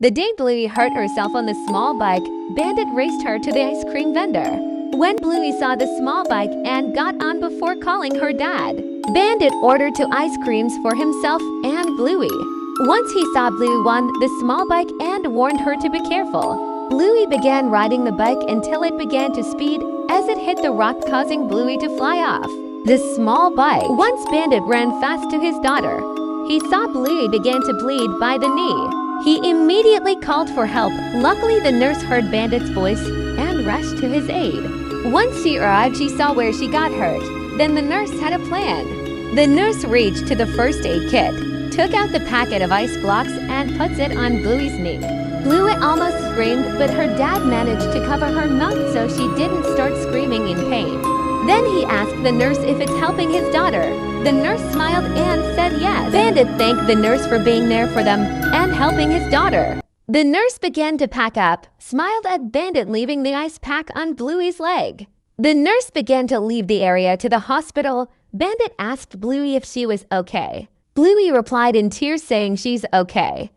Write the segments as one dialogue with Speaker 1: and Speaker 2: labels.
Speaker 1: The day Bluey hurt herself on the small bike, Bandit raced her to the ice cream vendor. When Bluey saw the small bike and got on before calling her dad, Bandit ordered two ice creams for himself and Bluey. Once he saw Bluey won the small bike and warned her to be careful, Bluey began riding the bike until it began to speed as it hit the rock, causing Bluey to fly off the small bike. Once Bandit ran fast to his daughter, he saw Bluey began to bleed by the knee. He immediately called for help. Luckily, the nurse heard Bandit's voice and rushed to his aid. Once she arrived, she saw where she got hurt. Then the nurse had a plan. The nurse reached to the first aid kit, took out the packet of ice blocks and puts it on Bluey's knee. Bluey almost screamed, but her dad managed to cover her mouth so she didn't start screaming in pain. Then he asked the nurse if it's helping his daughter. The nurse smiled and said yes. Bandit thanked the nurse for being there for them and helping his daughter. The nurse began to pack up, smiled at Bandit leaving the ice pack on Bluey's leg. The nurse began to leave the area to the hospital. Bandit asked Bluey if she was okay. Bluey replied in tears saying she's okay.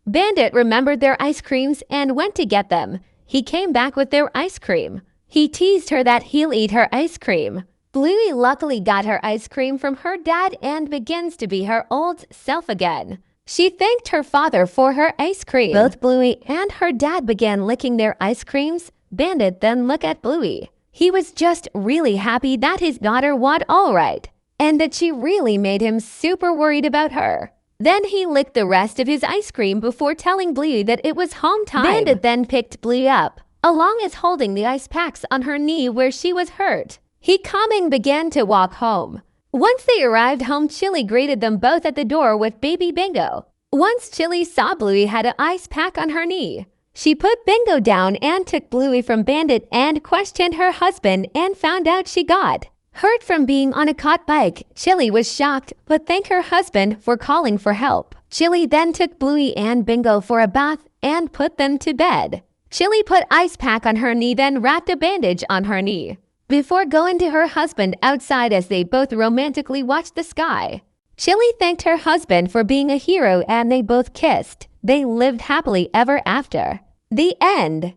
Speaker 1: Bandit remembered their ice creams and went to get them. He came back with their ice cream. He teased her that he'll eat her ice cream. Bluey luckily got her ice cream from her dad and begins to be her old self again. She thanked her father for her ice cream. Both Bluey and her dad began licking their ice creams. Bandit then looked at Bluey. He was just really happy that his daughter was all right, and that she really made him super worried about her. Then he licked the rest of his ice cream before telling Bluey that it was home time. Bandit then picked Bluey up, along as holding the ice packs on her knee where she was hurt. He calming began to walk home. Once they arrived home, Chili greeted them both at the door with baby Bingo. Once Chili saw Bluey had an ice pack on her knee, she put Bingo down and took Bluey from Bandit and questioned her husband and found out she got hurt from being on a caught bike. Chili was shocked but thanked her husband for calling for help. Chili then took Bluey and Bingo for a bath and put them to bed. Chili put ice pack on her knee, then wrapped a bandage on her knee before going to her husband outside as they both romantically watched the sky. Chili thanked her husband for being a hero and they both kissed. They lived happily ever after. The end.